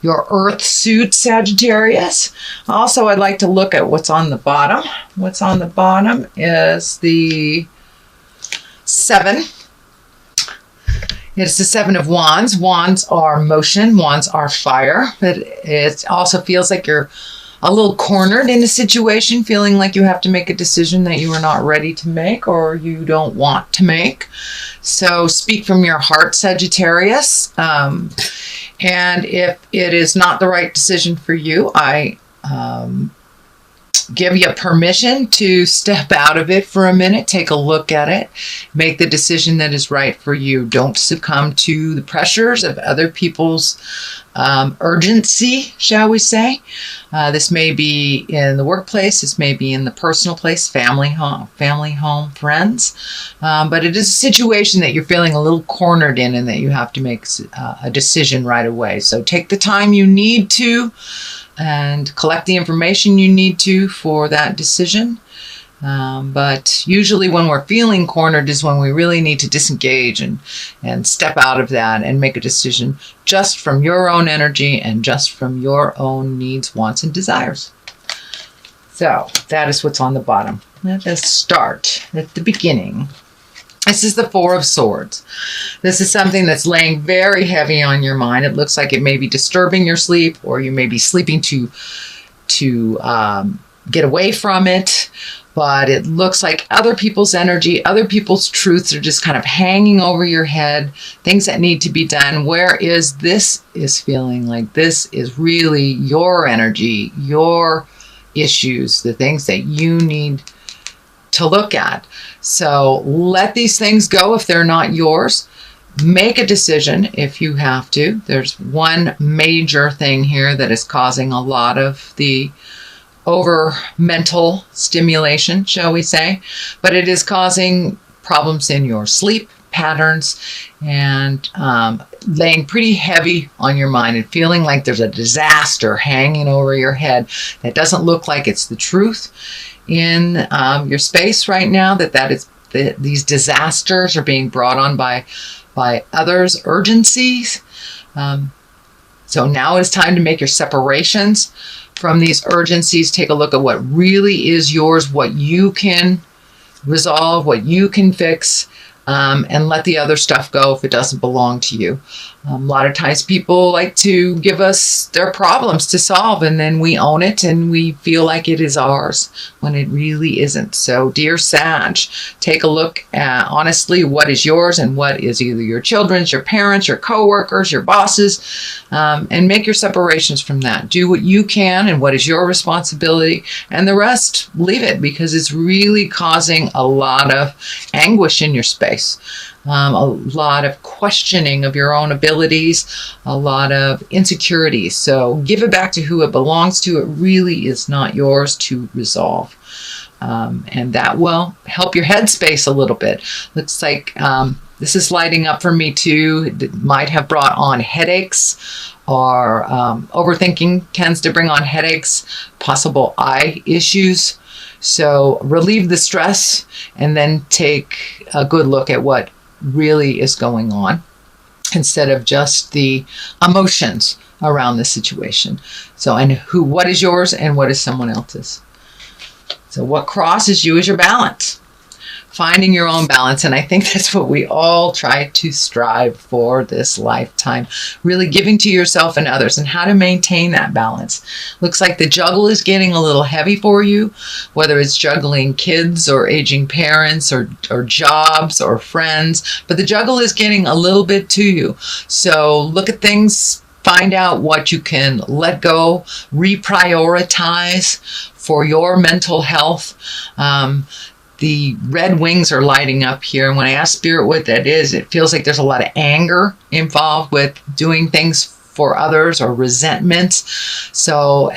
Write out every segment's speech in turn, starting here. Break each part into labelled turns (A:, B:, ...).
A: your earth suit, Sagittarius. Also, I'd like to look at what's on the bottom. What's on the bottom is the 7. It's the 7 of Wands. Wands are motion. Wands are fire. But it also feels like you're a little cornered in a situation, feeling like you have to make a decision that you are not ready to make or you don't want to make. So speak from your heart, Sagittarius. And if it is not the right decision for you, I give you permission to step out of it for a minute, take a look at it, make the decision that is right for you. Don't succumb to the pressures of other people's urgency, shall we say. This may be in the workplace, this may be in the personal place, family, home, friends. But it is a situation that you're feeling a little cornered in and that you have to make a decision right away. So take the time you need to and collect the information you need to for that decision. But usually when we're feeling cornered is when we really need to disengage and step out of that and make a decision just from your own energy and just from your own needs, wants, and desires. So that is what's on the bottom. Let us start at the beginning. This is the 4 of Swords. This is something that's laying very heavy on your mind. It looks like it may be disturbing your sleep, or you may be sleeping to get away from it. But it looks like other people's energy, other people's truths are just kind of hanging over your head, things that need to be done. Whereas this is feeling like this is really your energy, your issues, the things that you need to look at. So let these things go if they're not yours. Make a decision if you have to. There's one major thing here that is causing a lot of the over mental stimulation, shall we say, but it is causing problems in your sleep patterns and laying pretty heavy on your mind and feeling like there's a disaster hanging over your head that doesn't look like it's the truth in your space right now, these disasters are being brought on by others' urgencies. So now it's time to make your separations from these urgencies. Take a look at what really is yours, what you can resolve, what you can fix, and let the other stuff go if it doesn't belong to you. A lot of times people like to give us their problems to solve, and then we own it and we feel like it is ours when it really isn't. So dear Sag, take a look at honestly what is yours and what is either your children's, your parents, your co-workers, your bosses, and make your separations from that. Do what you can and what is your responsibility, and the rest leave it, because it's really causing a lot of anguish in your space. A lot of questioning of your own abilities, a lot of insecurities. So give it back to who it belongs to. It really is not yours to resolve. And that will help your headspace a little bit. Looks like this is lighting up for me too. It might have brought on headaches, or overthinking tends to bring on headaches, possible eye issues. So relieve the stress and then take a good look at what really is going on instead of just the emotions around the situation. So, and what is yours and what is someone else's. So what crosses you is your balance. Finding your own balance. And I think that's what we all try to strive for this lifetime. Really giving to yourself and others, and how to maintain that balance. Looks like the juggle is getting a little heavy for you, whether it's juggling kids or aging parents or jobs or friends. But the juggle is getting a little bit to you. So look at things, find out what you can let go, reprioritize for your mental health. The red wings are lighting up here. And when I ask Spirit what that is, it feels like there's a lot of anger involved with doing things for others or resentments. So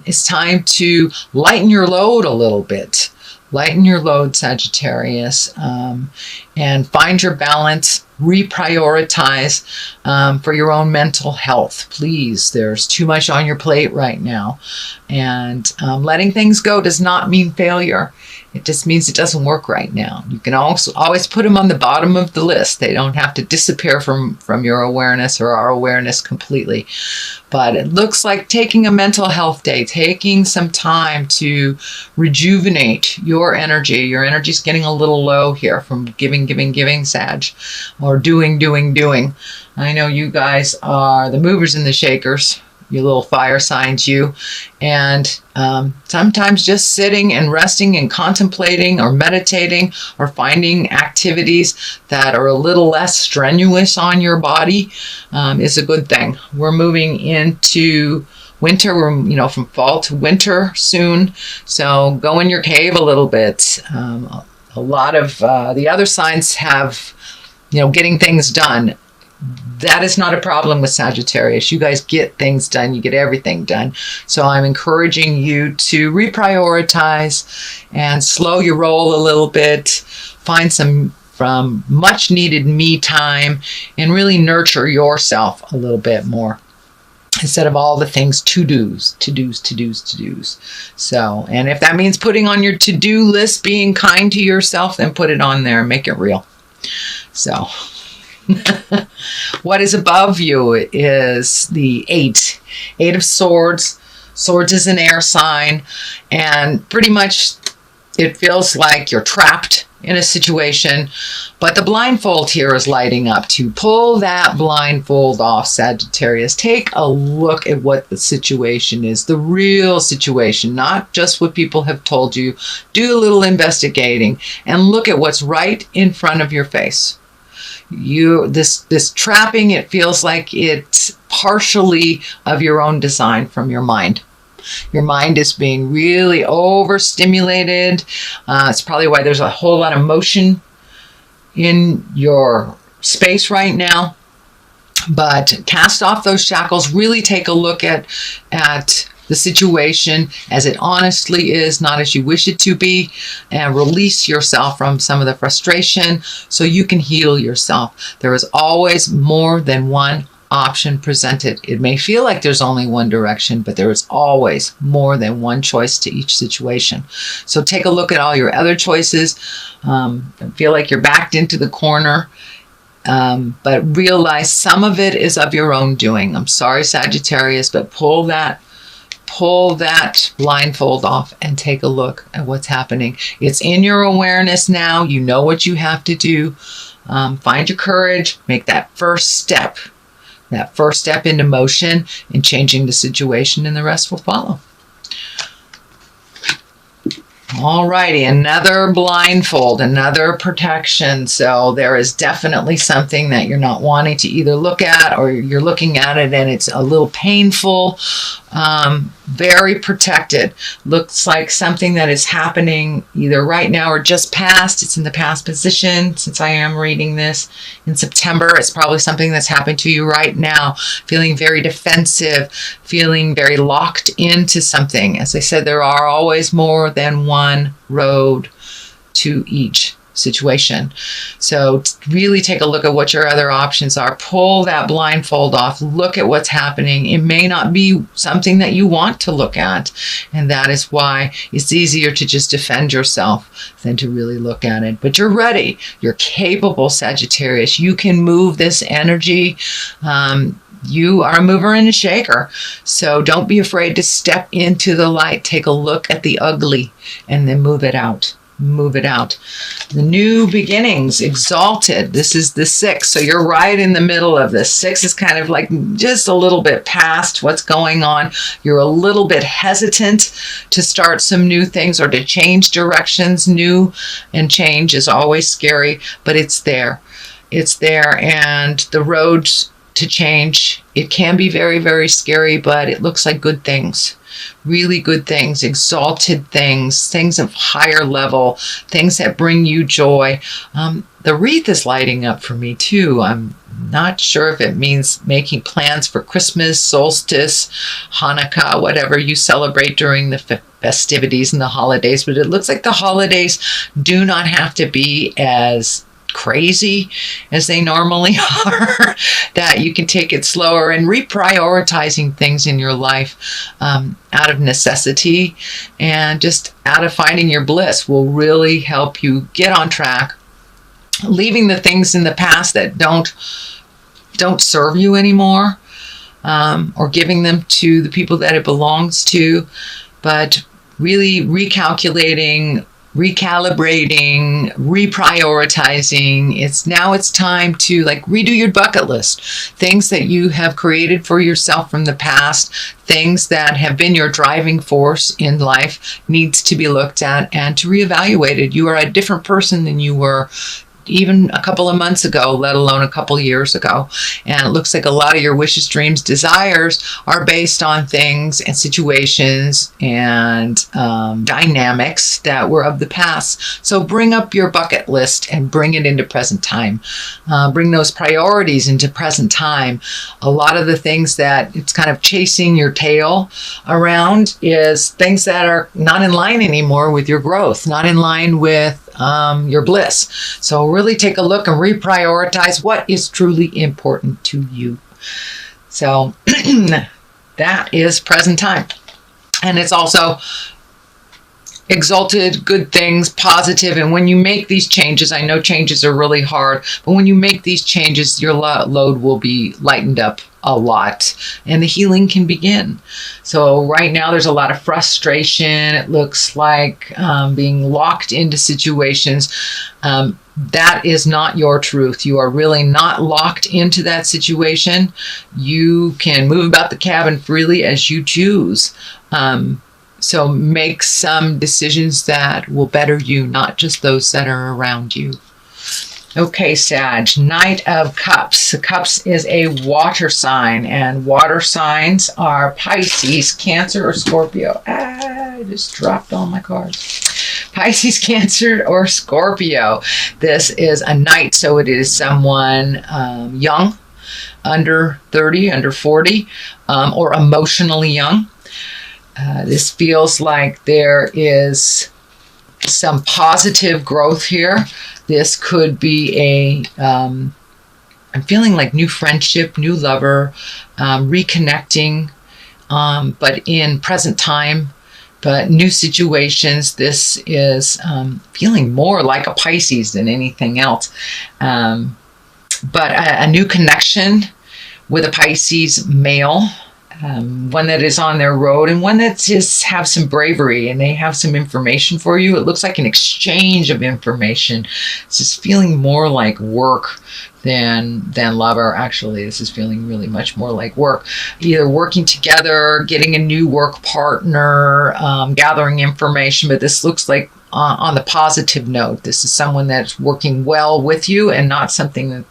A: it's time to lighten your load a little bit. Lighten your load, Sagittarius, and find your balance, reprioritize for your own mental health. Please, there's too much on your plate right now. And letting things go does not mean failure. It just means it doesn't work right now. You can also always put them on the bottom of the list. They don't have to disappear from your awareness or our awareness completely. But it looks like taking a mental health day, taking some time to rejuvenate your energy. Your energy's getting a little low here from giving, Sag, or doing. I know you guys are the movers and the shakers, you little fire signs, you. And sometimes just sitting and resting and contemplating or meditating or finding activities that are a little less strenuous on your body is a good thing. We're moving into winter. We're, from fall to winter soon. So go in your cave a little bit. A lot of the other signs have, getting things done. That is not a problem with Sagittarius. You guys get things done. You get everything done. So I'm encouraging you to reprioritize and slow your roll a little bit. Find some much needed me time and really nurture yourself a little bit more, instead of all the things to-dos. So, and if that means putting on your to-do list, being kind to yourself, then put it on there and make it real. So, what is above you is the 8 of Swords. Swords is an air sign, and pretty much it feels like you're trapped in a situation, but the blindfold here is lighting up. To pull that blindfold off, Sagittarius, take a look at what the situation is, the real situation, not just what people have told you. Do a little investigating and look at what's right in front of your face. This trapping, it feels like it's partially of your own design from your mind. Your mind is being really overstimulated. It's probably why there's a whole lot of motion in your space right now. But cast off those shackles. Really take a look at the situation as it honestly is, not as you wish it to be, and release yourself from some of the frustration so you can heal yourself. There is always more than one option presented. It may feel like there's only one direction, but there is always more than one choice to each situation. So take a look at all your other choices. Feel like you're backed into the corner, but realize some of it is of your own doing. I'm sorry, Sagittarius, but pull that blindfold off and take a look at what's happening. It's in your awareness now. You know what you have to do. Find your courage. Make that first step into motion and changing the situation, and the rest will follow. Alrighty, another blindfold, another protection. So there is definitely something that you're not wanting to either look at, or you're looking at it and it's a little painful. Very protected. Looks like something that is happening either right now or just past. It's in the past position since I am reading this in September. It's probably something that's happened to you right now. Feeling very defensive, feeling very locked into something. As I said, there are always more than one road to each situation. So really take a look at what your other options are. Pull that blindfold off. Look at what's happening. It may not be something that you want to look at, and that is why it's easier to just defend yourself than to really look at it. But you're ready. You're capable, Sagittarius. You can move this energy. You are a mover and a shaker. So don't be afraid to step into the light. Take a look at the ugly and then move it out. Move it out. The new beginnings, exalted. This is the 6. So you're right in the middle of this. 6 is kind of like just a little bit past what's going on. You're a little bit hesitant to start some new things or to change directions. New and change is always scary, but it's there. It's there. And the road to change, it can be very, very scary, but it looks like good things. Really good things, exalted things, things of higher level, things that bring you joy. The wreath is lighting up for me too. I'm not sure if it means making plans for Christmas, solstice, Hanukkah, whatever you celebrate during the festivities and the holidays, but it looks like the holidays do not have to be as crazy as they normally are, that you can take it slower, and reprioritizing things in your life out of necessity and just out of finding your bliss will really help you get on track, leaving the things in the past that don't serve you anymore, or giving them to the people that it belongs to, but really recalculating, recalibrating, reprioritizing. It's time to like redo your bucket list. Things that you have created for yourself from the past, things that have been your driving force in life, needs to be looked at and to reevaluated. You are a different person than you were even a couple of months ago, let alone a couple of years ago. And it looks like a lot of your wishes, dreams, desires are based on things and situations and dynamics that were of the past. So bring up your bucket list and bring it into present time. Bring those priorities into present time. A lot of the things that it's kind of chasing your tail around is things that are not in line anymore with your growth, not in line with your bliss. So really take a look and reprioritize what is truly important to you. So that is present time. And it's also exalted, good things, positive. And when you make these changes, I know changes are really hard, but when you make these changes, your load will be lightened up a lot and the healing can begin. So right now there's a lot of frustration. It looks like being locked into situations. That is not your truth. You are really not locked into that situation. You can move about the cabin freely as you choose. So make some decisions that will better you, not just those that are around you. Okay, Sag, Knight of Cups. Cups is a water sign, and water signs are Pisces, Cancer, or Scorpio. I just dropped all my cards. Pisces, Cancer, or Scorpio. This is a knight, so it is someone young, under 30, under 40, or emotionally young. This feels like there is some positive growth here. This could be I'm feeling like new friendship, new lover, reconnecting, but in present time, but new situations. This is feeling more like a Pisces than anything else. But a new connection with a Pisces male. One that is on their road, and one that just have some bravery and they have some information for you. It looks like an exchange of information. It's just feeling more like work than lover. Actually, this is feeling really much more like work. Either working together, getting a new work partner, gathering information, but this looks like on the positive note. This is someone that's working well with you and not someone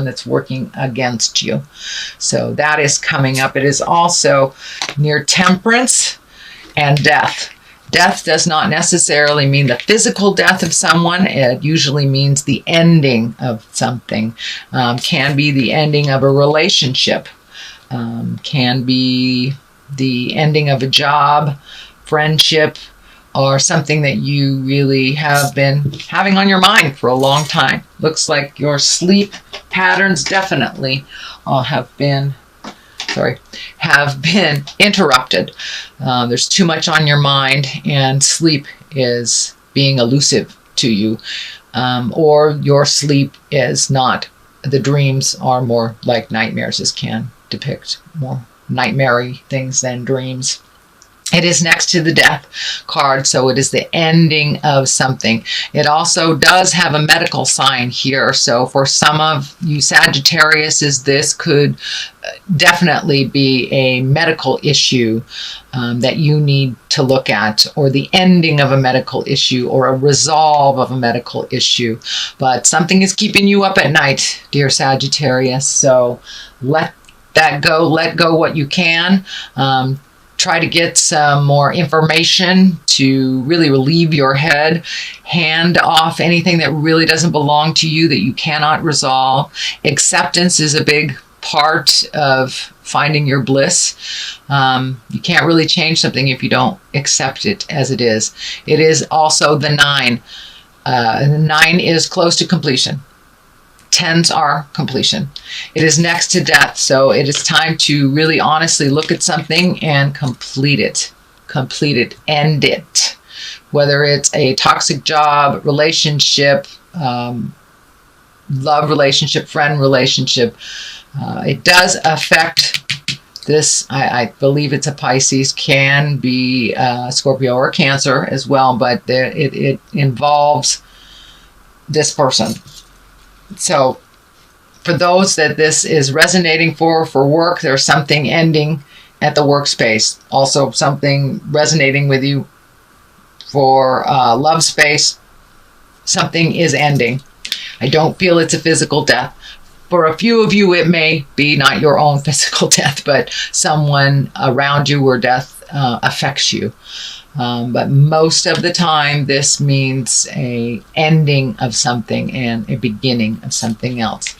A: that's working against you. So that is coming up. It is also near Temperance and death. Death does not necessarily mean the physical death of someone. It usually means the ending of something. Can be the ending of a relationship. Can be the ending of a job, friendship, or something that you really have been having on your mind for a long time. Looks like your sleep patterns definitely have been interrupted. There's too much on your mind, and sleep is being elusive to you. Or your sleep is not. The dreams are more like nightmares. This can depict more nightmare-y things than dreams. It is next to the death card, so it is the ending of something. It also does have a medical sign here. So for some of you Sagittarius, this could definitely be a medical issue that you need to look at, or the ending of a medical issue, or a resolve of a medical issue. But something is keeping you up at night, dear Sagittarius. So let that go. Let go what you can. Try to get some more information to really relieve your head. Hand off anything that really doesn't belong to you, that you cannot resolve. Acceptance is a big part of finding your bliss. You can't really change something if you don't accept it as it is. It is also the 9. The 9 is close to completion. Tens are completion. It is next to death. So it is time to really honestly look at something and complete it. Complete it. End it. Whether it's a toxic job, relationship, love relationship, friend relationship, it does affect this. I believe it's a Pisces, can be Scorpio or Cancer as well, but it involves this person. So for those that this is resonating for work, there's something ending at the workspace. Also something resonating with you for love space. Something is ending. I don't feel it's a physical death. For a few of you, it may be not your own physical death, but someone around you where death affects you. But most of the time, this means a ending of something and a beginning of something else.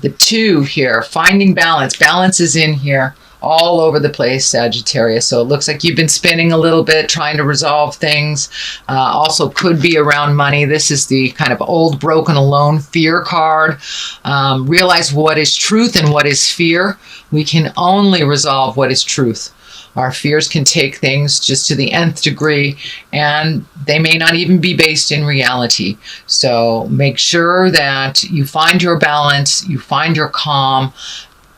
A: The 2 here, finding balance. Balance is in here all over the place, Sagittarius. So it looks like you've been spinning a little bit, trying to resolve things. Also could be around money. This is the kind of old, broken, alone fear card. Realize what is truth and what is fear. We can only resolve what is truth. Our fears can take things just to the nth degree, and they may not even be based in reality. So make sure that you find your balance, you find your calm.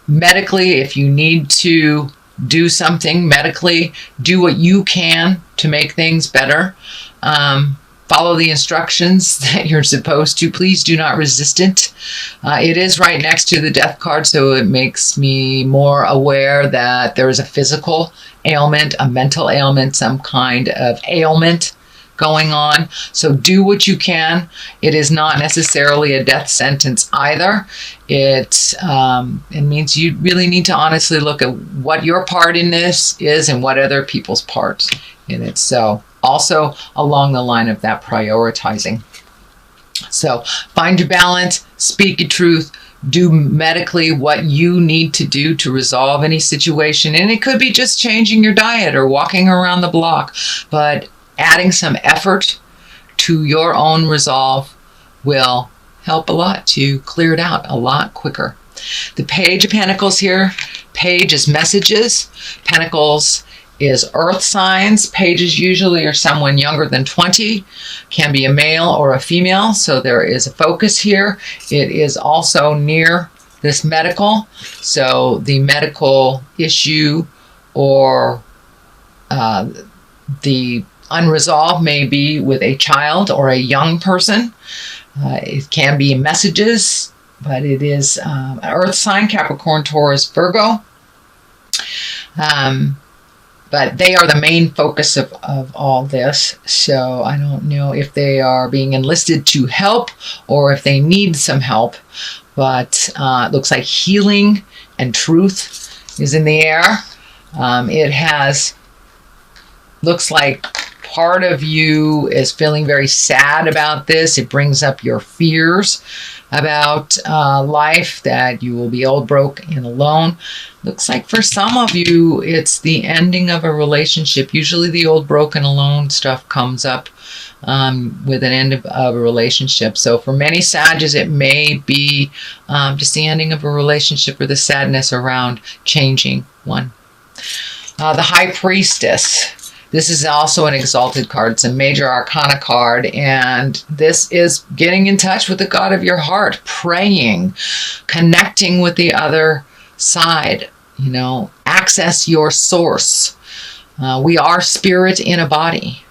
A: Medically, if you need to do something medically, do what you can to make things better. Follow the instructions that you're supposed to. Please do not resist it. It is right next to the death card, so it makes me more aware that there is a physical ailment, a mental ailment, some kind of ailment going on. So do what you can. It is not necessarily a death sentence either. It means you really need to honestly look at what your part in this is and what other people's parts in it. So also along the line of that prioritizing. So find your balance, speak your truth, do medically what you need to do to resolve any situation. And it could be just changing your diet or walking around the block, but adding some effort to your own resolve will help a lot to clear it out a lot quicker. The Page of Pentacles here. Page is messages. Pentacles is earth signs. Pages usually are someone younger than 20. Can be a male or a female. So there is a focus here. It is also near this medical. So the medical issue or the unresolved may be with a child or a young person. It can be messages, but it is an earth sign, Capricorn, Taurus, Virgo. But they are the main focus of all this. So I don't know if they are being enlisted to help or if they need some help. But it looks like healing and truth is in the air. Looks like part of you is feeling very sad about this. It brings up your fears about life, that you will be old, broke, and alone. Looks like for some of you, it's the ending of a relationship. Usually the old, broken, alone stuff comes up with an end of a relationship. So for many Sages, it may be just the ending of a relationship or the sadness around changing one. The High Priestess. This is also an exalted card. It's a major arcana card, and this is getting in touch with the God of your heart, praying, connecting with the other side, access your source. We are spirit in a body.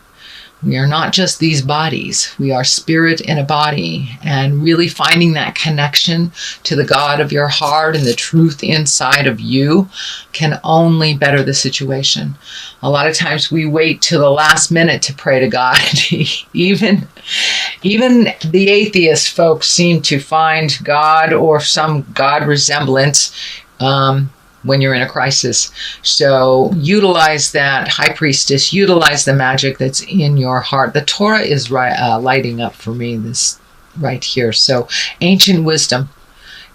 A: We are not just these bodies. We are spirit in a body, and really finding that connection to the God of your heart and the truth inside of you can only better the situation. A lot of times we wait till the last minute to pray to God. Even the atheist folks seem to find God or some God resemblance when you're in a crisis. So utilize that, High Priestess, utilize the magic that's in your heart. The Torah is lighting up for me, this right here. So ancient wisdom,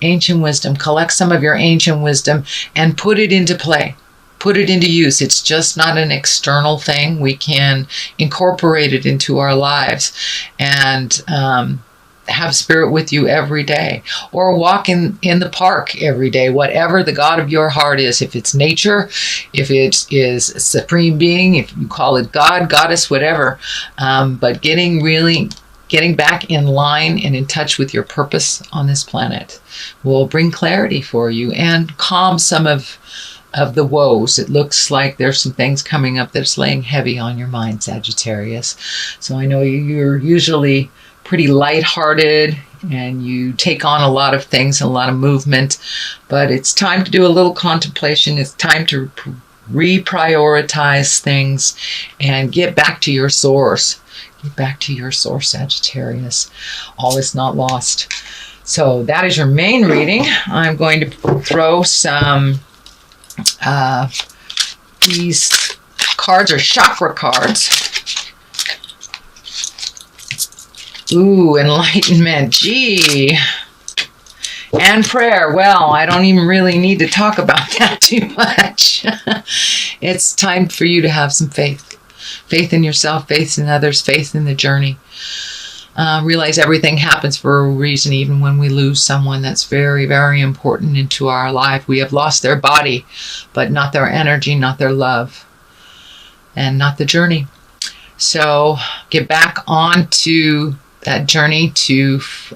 A: collect some of your ancient wisdom and put it into play. Put it into use. It's just not an external thing. We can incorporate it into our lives and have spirit with you every day, or walk in the park every day, whatever the God of your heart is. If it's nature, if it is a supreme being, if you call it God, goddess, whatever. But getting back in line and in touch with your purpose on this planet will bring clarity for you and calm some of the woes. It looks like there's some things coming up that's laying heavy on your mind, Sagittarius. So I know you're usually pretty lighthearted and you take on a lot of things, a lot of movement, but it's time to do a little contemplation. It's time to reprioritize things and get back to your source. Get back to your source, Sagittarius. All is not lost. So that is your main reading. I'm going to throw some, these cards are chakra cards. Ooh, enlightenment. Gee. And prayer. Well, I don't even really need to talk about that too much. It's time for you to have some faith. Faith in yourself, faith in others, faith in the journey. Realize everything happens for a reason, even when we lose someone that's very, very important into our life. We have lost their body, but not their energy, not their love, and not the journey. So get back onto that journey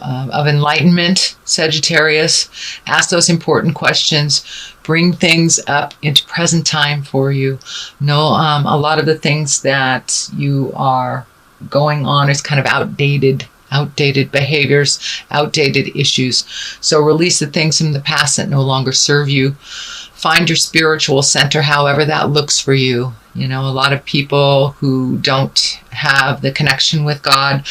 A: of enlightenment, Sagittarius. Ask those important questions. Bring things up into present time for you. Know a lot of the things that you are going on is kind of outdated behaviors, outdated issues. So release the things from the past that no longer serve you. Find your spiritual center, however that looks for you. You know, a lot of people who don't have the connection with God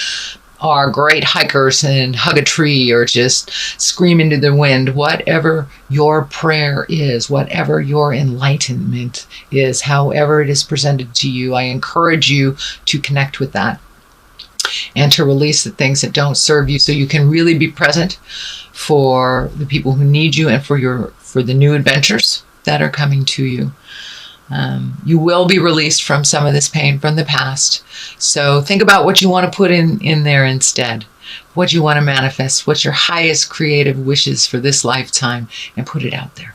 A: are great hikers and hug a tree or just scream into the wind. Whatever your prayer is, whatever your enlightenment is, however it is presented to you, I encourage you to connect with that and to release the things that don't serve you so you can really be present for the people who need you and for the new adventures that are coming to you. You will be released from some of this pain from the past. So think about what you want to put in there instead. What you want to manifest. What's your highest creative wishes for this lifetime, and put it out there.